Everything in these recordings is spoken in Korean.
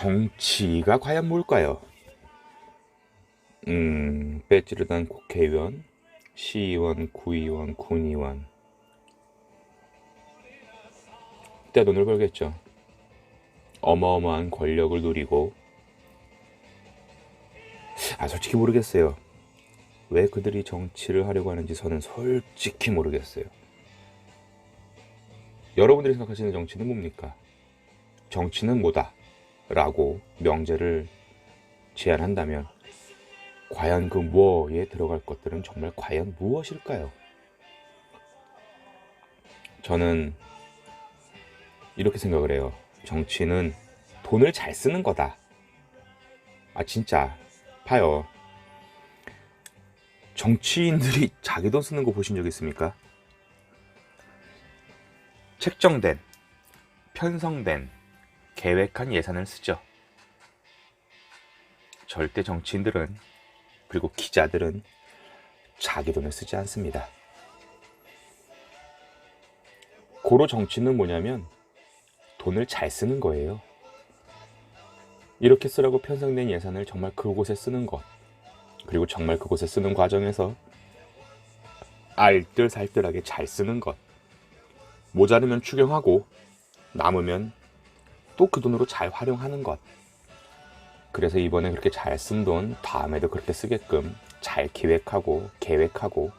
정치가 과연 뭘까요? 배지를 단 국회의원, 시의원, 구의원, 군의원. 떼돈을 벌겠죠. 어마어마한 권력을 누리고. 솔직히 모르겠어요. 왜 그들이 정치를 하려고 하는지 저는 솔직히 모르겠어요. 여러분들이 생각하시는 정치는 뭡니까? 정치는 뭐다 라고 명제를 제안한다면 과연 그 뭐에 들어갈 것들은 정말 과연 무엇일까요? 저는 이렇게 생각을 해요. 정치는 돈을 잘 쓰는 거다. 진짜 봐요. 정치인들이 자기 돈 쓰는 거 보신 적 있습니까? 책정된, 편성된, 계획한 예산을 쓰죠. 절대 정치인들은, 그리고 기자들은 자기 돈을 쓰지 않습니다. 고로 정치는 뭐냐면 돈을 잘 쓰는 거예요. 이렇게 쓰라고 편성된 예산을 정말 그곳에 쓰는 것, 그리고 정말 그곳에 쓰는 과정에서 알뜰살뜰하게 잘 쓰는 것, 모자르면 추경하고 남으면 또 그 돈으로 잘 활용하는 것. 그래서 이번에 그렇게 잘 쓴 돈 다음에도 그렇게 쓰게끔 잘 기획하고 계획하고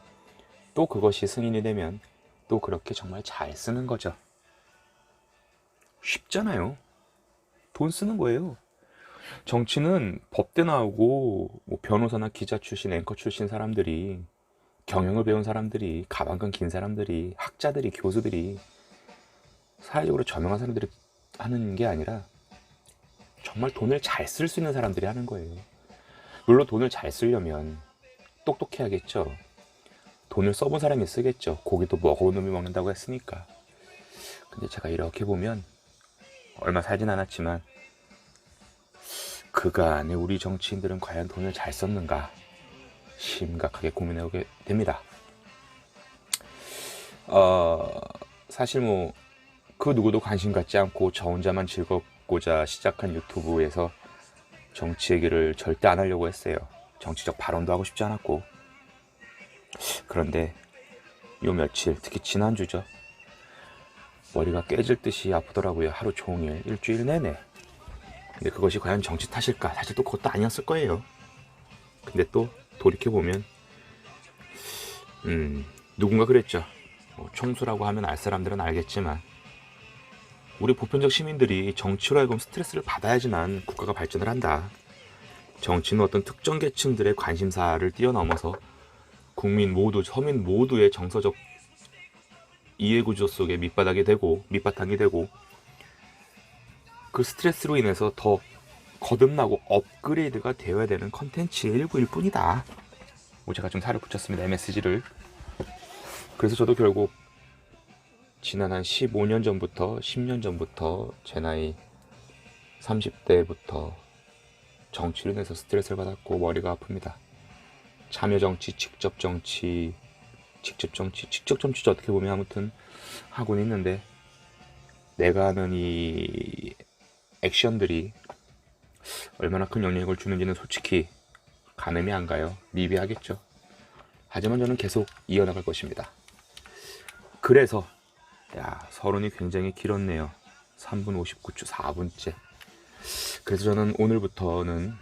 또 그것이 승인이 되면 또 그렇게 정말 잘 쓰는 거죠. 쉽잖아요. 돈 쓰는 거예요. 정치는 법대 나오고 변호사나 기자 출신, 앵커 출신 사람들이, 경영을 배운 사람들이, 가방끈 긴 사람들이, 학자들이, 교수들이, 사회적으로 저명한 사람들이 하는 게 아니라 정말 돈을 잘 쓸 수 있는 사람들이 하는 거예요. 물론 돈을 잘 쓰려면 똑똑해야겠죠. 돈을 써본 사람이 쓰겠죠. 고기도 먹어본 놈이 먹는다고 했으니까. 근데 제가 이렇게 보면 얼마 살진 않았지만 그간에 우리 정치인들은 과연 돈을 잘 썼는가 심각하게 고민해보게 됩니다. 사실 그 누구도 관심 갖지 않고 저 혼자만 즐겁고자 시작한 유튜브에서 정치 얘기를 절대 안 하려고 했어요. 정치적 발언도 하고 싶지 않았고. 그런데 요 며칠, 특히 지난주죠, 머리가 깨질 듯이 아프더라고요. 하루 종일, 일주일 내내. 근데 그것이 과연 정치 탓일까? 사실 또 그것도 아니었을 거예요. 근데 또 돌이켜보면 누군가 그랬죠. 총수라고 하면 알 사람들은 알겠지만 우리 보편적 시민들이 정치로 하여금 스트레스를 받아야지만 국가가 발전을 한다. 정치는 어떤 특정 계층들의 관심사를 뛰어넘어서 국민 모두, 서민 모두의 정서적 이해구조 속에 밑바탕이 되고 그 스트레스로 인해서 더 거듭나고 업그레이드가 되어야 되는 컨텐츠의 일부일 뿐이다. 제가 좀 살을 붙였습니다. MSG를. 그래서 저도 결국 지난 한 15년 전부터 10년 전부터 제 나이 30대부터 정치로 인해서 스트레스를 받았고 머리가 아픕니다. 참여정치, 직접정치도 어떻게 보면 아무튼 하고는 있는데 내가 하는 이 액션들이 얼마나 큰 영향을 주는지는 솔직히 가늠이 안 가요. 미비하겠죠. 하지만 저는 계속 이어나갈 것입니다. 그래서 서론이 굉장히 길었네요. 3분 59초 4분째. 그래서 저는 오늘부터는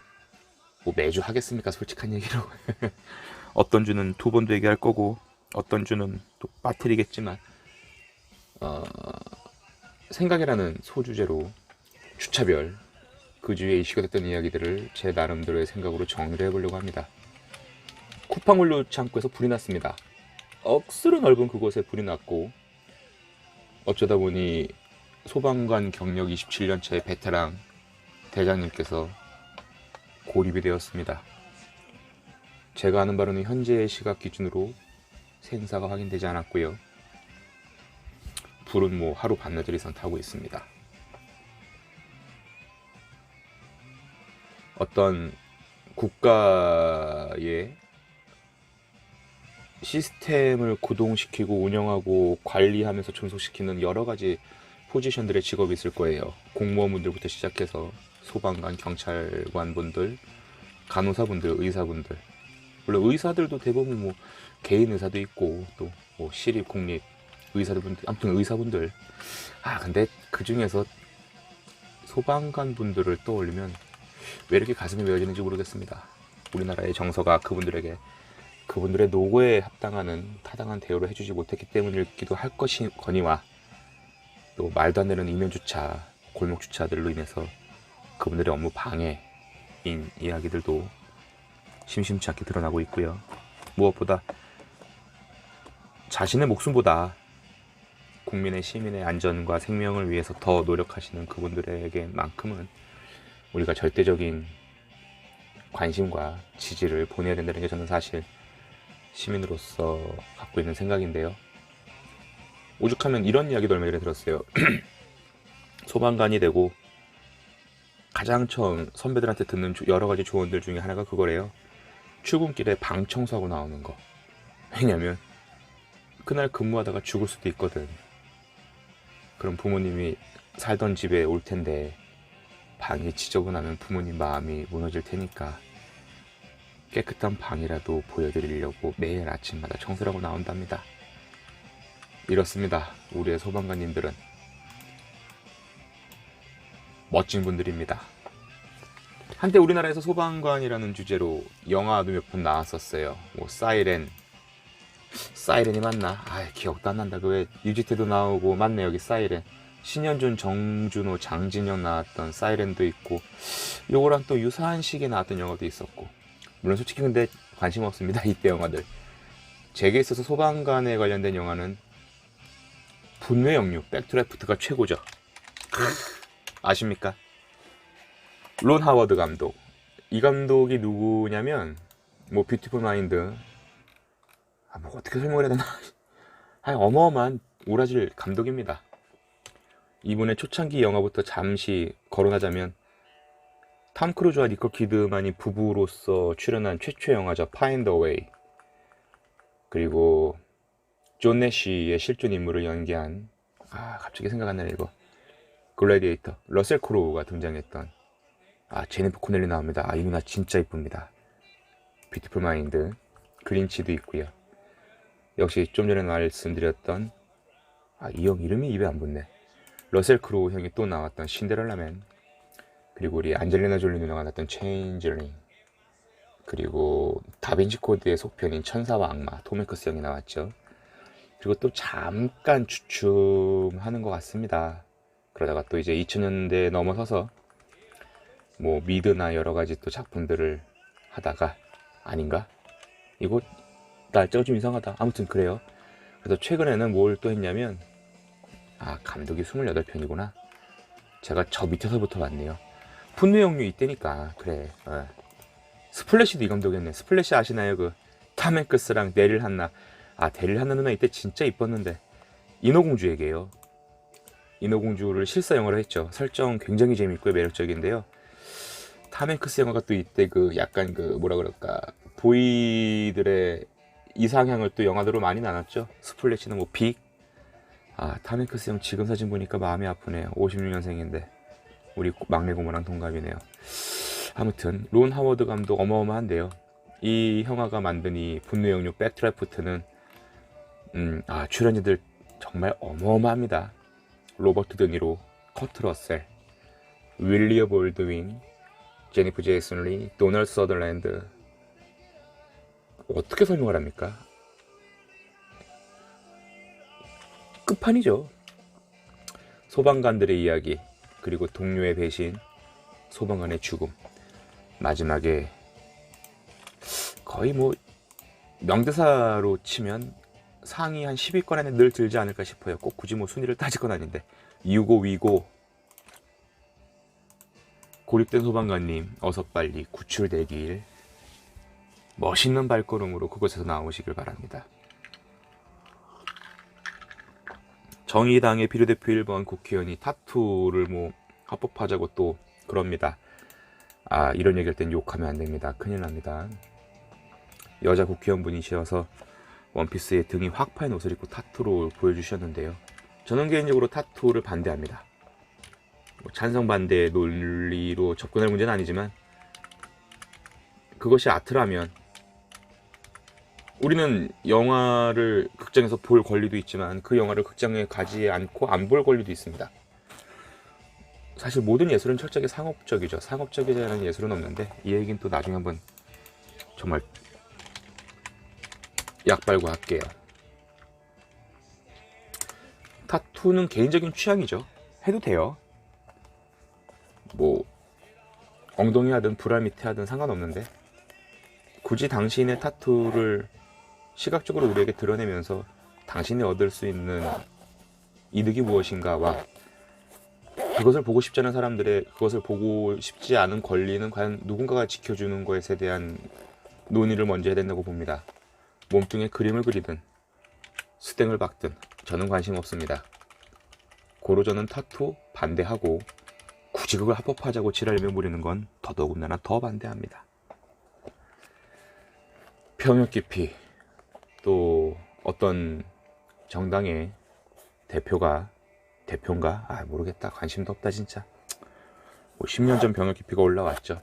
매주 하겠습니까? 솔직한 얘기로. 어떤 주는 2번도 얘기할 거고 어떤 주는 또 빠뜨리겠지만 생각이라는 소주제로 주차별 그 주에 이슈가 됐던 이야기들을 제 나름대로의 생각으로 정리를 해보려고 합니다. 쿠팡물류 창고에서 불이 났습니다. 억수로 넓은 그곳에 불이 났고 어쩌다 보니 소방관 경력 27년차의 베테랑 대장님께서 고립이 되었습니다. 제가 아는 바로는 현재의 시각 기준으로 생사가 확인되지 않았고요. 불은 하루 반나절 이상 타고 있습니다. 어떤 국가의 시스템을 구동시키고 운영하고 관리하면서 존속시키는 여러 가지 포지션들의 직업이 있을 거예요. 공무원분들부터 시작해서 소방관, 경찰관 분들, 간호사분들, 의사분들. 물론 의사들도 대부분 뭐 개인 의사도 있고 또 뭐 시립, 공립 의사분들, 아무튼 의사분들. 근데 그 중에서 소방관 분들을 떠올리면 왜 이렇게 가슴이 메어지는지 모르겠습니다. 우리나라의 정서가 그분들의 노고에 합당하는 타당한 대우를 해주지 못했기 때문이기도 할 것이거니와, 또 말도 안 되는 이면주차, 골목주차들로 인해서 그분들의 업무 방해인 이야기들도 심심치 않게 드러나고 있고요. 무엇보다 자신의 목숨보다 국민의, 시민의 안전과 생명을 위해서 더 노력하시는 그분들에게만큼은 우리가 절대적인 관심과 지지를 보내야 된다는 게 저는 사실 시민으로서 갖고 있는 생각인데요. 오죽하면 이런 이야기도 얼마 전에 들었어요. 소방관이 되고 가장 처음 선배들한테 듣는 여러 가지 조언들 중에 하나가 그거래요. 출근길에 방 청소하고 나오는 거. 왜냐면 그날 근무하다가 죽을 수도 있거든. 그럼 부모님이 살던 집에 올 텐데 방이 지저분하면 부모님 마음이 무너질 테니까 깨끗한 방이라도 보여드리려고 매일 아침마다 청소를 하고 나온답니다. 이렇습니다. 우리의 소방관님들은 멋진 분들입니다. 한때 우리나라에서 소방관이라는 주제로 영화도 몇 편 나왔었어요. 뭐 사이렌이 맞나? 기억도 안 난다. 그 왜 유지태도 나오고, 맞네, 여기 사이렌. 신현준, 정준호, 장진영 나왔던 사이렌도 있고, 요거랑 또 유사한 시기에 나왔던 영화도 있었고. 물론 솔직히 근데 관심 없습니다. 이때 영화들. 제게 있어서 소방관에 관련된 영화는 분노의 영유, 백투레프트가 최고죠. 아십니까? 론 하워드 감독. 이 감독이 누구냐면 뭐 뷰티풀 마인드, 뭐 어떻게 설명을 해야 되나. 어마어마한 오라질 감독입니다. 이분의 초창기 영화부터 잠시 거론하자면 탐 크루즈와 니콜 키드만이 부부로서 출연한 최초의 영화죠. 파인드 어웨이. 그리고 존 내시의 실존 인물을 연기한, 갑자기 생각 안 나네 이거, 글래디에이터. 러셀 크로우가 등장했던, 제니퍼 코넬리 나옵니다. 이 누나 진짜 이쁩니다. 뷰티풀 마인드. 글린치도 있고요. 역시 좀 전에 말씀드렸던, 이 형 이름이 입에 안 붙네. 러셀 크로우 형이 또 나왔던 신데렐라맨. 그리고 우리 안젤리나 졸리 누나가 나왔던 체인저링. 그리고 다빈치 코드의 속편인 천사와 악마, 톰 행크스 형이 나왔죠. 그리고 또 잠깐 주춤하는 것 같습니다. 그러다가 또 이제 2000년대 넘어서서 뭐 미드나 여러 가지 또 작품들을 하다가, 아닌가? 이거 날짜가 좀 이상하다. 아무튼 그래요. 그래서 최근에는 뭘 또 했냐면, 감독이 28편이구나. 제가 저 밑에서부터 봤네요. 분노의 영유 이때니까. 그래. 스플래시도 이 감독이었네. 스플래시 아시나요? 그 탐 행크스랑 데릴 한나. 데릴 한나 누나 이때 진짜 이뻤는데. 인어공주 얘기예요. 인어공주를 실사 영화로 했죠. 설정 굉장히 재밌고 매력적인데요. 탐 행크스 영화가 또 이때 그 약간 그 뭐라 그럴까, 보이들의 이상향을 또 영화들로 많이 나눴죠. 스플래시는 뭐 빅. 탐 행크스 형 지금 사진 보니까 마음이 아프네요. 56년생인데 우리 막내 고모랑 동갑이네요. 아무튼 론 하워드 감독 어마어마한데요. 이 형아가 만든 이 분노의 영유 백드래프트는 출연진들 정말 어마어마합니다. 로버트 드니로, 커트 러셀, 윌리엄 볼드윈, 제니퍼 제이슨 리, 도널드 서더랜드. 어떻게 설명을 합니까? 끝판이죠. 소방관들의 이야기, 그리고 동료의 배신, 소방관의 죽음, 마지막에 거의 뭐 명대사로 치면 상위 한 10위권 안에 늘 들지 않을까 싶어요. 꼭 굳이 뭐 순위를 따질 건 아닌데. 유고 위고, 고립된 소방관님 어서 빨리 구출되길, 멋있는 발걸음으로 그곳에서 나오시길 바랍니다. 정의당의 비례대표 1번 국회의원이 타투를 뭐 합법화하자고 또 그럽니다. 이런 얘기할 땐 욕하면 안 됩니다. 큰일 납니다. 여자 국회의원분이셔서 원피스에 등이 확 파인 옷을 입고 타투로 보여주셨는데요. 저는 개인적으로 타투를 반대합니다. 뭐 찬성 반대의 논리로 접근할 문제는 아니지만 그것이 아트라면 우리는 영화를 극장에서 볼 권리도 있지만 그 영화를 극장에 가지 않고 안 볼 권리도 있습니다. 사실 모든 예술은 철저하게 상업적이죠. 상업적이지 않은 예술은 없는데 이 얘기는 또 나중에 한번 정말 약발고 할게요. 타투는 개인적인 취향이죠. 해도 돼요. 뭐 엉덩이 하든 브라 밑에 하든 상관없는데 굳이 당신의 타투를 시각적으로 우리에게 드러내면서 당신이 얻을 수 있는 이득이 무엇인가와 그것을 보고 싶지 않은 사람들의 그것을 보고 싶지 않은 권리는 과연 누군가가 지켜주는 것에 대한 논의를 먼저 해야 된다고 봅니다. 몸뚱이에 그림을 그리든 스땡을 박든 저는 관심 없습니다. 고로 저는 타투 반대하고 굳이 그걸 합법화하자고 지랄며 부리는 건 더더군다나 더 반대합니다. 병역 기피 또 어떤 정당의 대표인가? 모르겠다. 관심도 없다 진짜. 뭐 10년 전 병역 기피가 올라왔죠.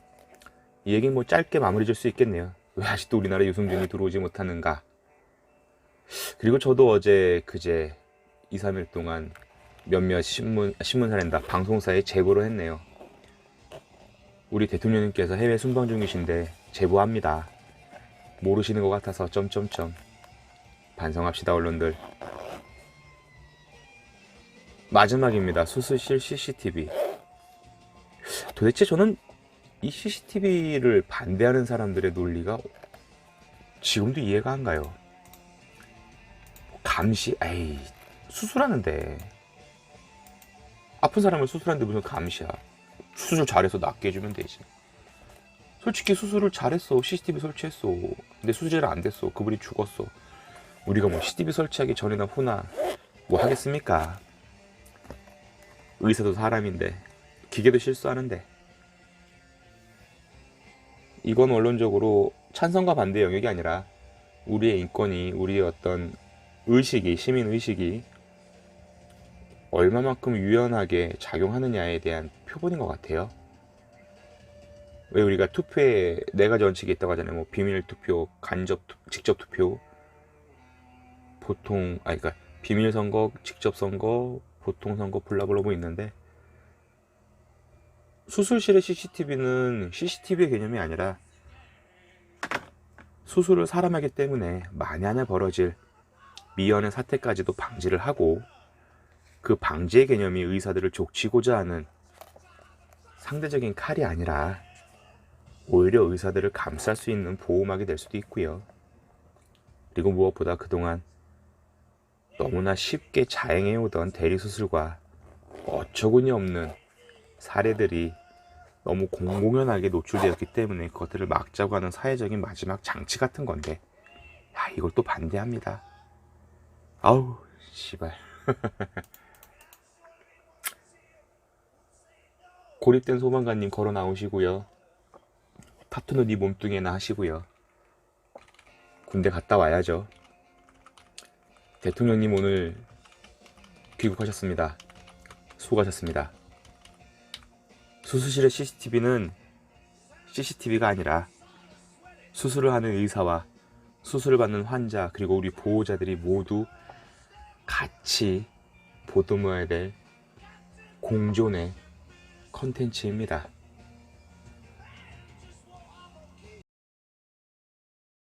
이 얘기는 뭐 짧게 마무리 질 수 있겠네요. 왜 아직도 우리나라에 유승준이 들어오지 못하는가. 그리고 저도 어제 그제 2, 3일 동안 몇몇 신문사랜다 방송사에 제보를 했네요. 우리 대통령님께서 해외 순방 중이신데 제보합니다. 모르시는 것 같아서 점점점. 반성합시다 언론들. 마지막입니다. 수술실 CCTV. 도대체 저는 이 CCTV를 반대하는 사람들의 논리가 지금도 이해가 안 가요. 감시? 에이, 수술하는데 아픈 사람을 수술하는데 무슨 감시야. 수술 잘해서 낫게 해주면 되지. 솔직히 수술을 잘했어. CCTV 설치했어. 근데 수술이 안 됐어. 그분이 죽었어. 우리가 뭐 CCTV 설치하기 전이나 후나 뭐 하겠습니까? 의사도 사람인데 기계도 실수하는데. 이건 원론적으로 찬성과 반대 영역이 아니라 우리의 인권이, 우리의 어떤 의식이, 시민의식이 얼마만큼 유연하게 작용하느냐에 대한 표본인 것 같아요. 왜 우리가 투표에 4가지 원칙이 있다고 하잖아요. 뭐 비밀 투표, 직접 투표, 그러니까 비밀 선거, 직접 선거, 보통 선거, 블라블라 뭐 있는데 수술실의 CCTV는 CCTV의 개념이 아니라 수술을 사람 하기 때문에 만약에 벌어질 미연의 사태까지도 방지를 하고 그 방지의 개념이 의사들을 족치고자 하는 상대적인 칼이 아니라 오히려 의사들을 감쌀 수 있는 보호막이 될 수도 있고요. 그리고 무엇보다 그동안 너무나 쉽게 자행해오던 대리수술과 어처구니 없는 사례들이 너무 공공연하게 노출되었기 때문에 그것들을 막자고 하는 사회적인 마지막 장치 같은 건데 이걸 또 반대합니다. 아우 씨발. 고립된 소방관님 걸어 나오시고요. 타투는 네 몸뚱이에나 하시고요. 군대 갔다 와야죠. 대통령님 오늘 귀국하셨습니다. 수고하셨습니다. 수술실의 CCTV는 CCTV가 아니라 수술을 하는 의사와 수술을 받는 환자 그리고 우리 보호자들이 모두 같이 보듬어야 될 공존의 컨텐츠입니다.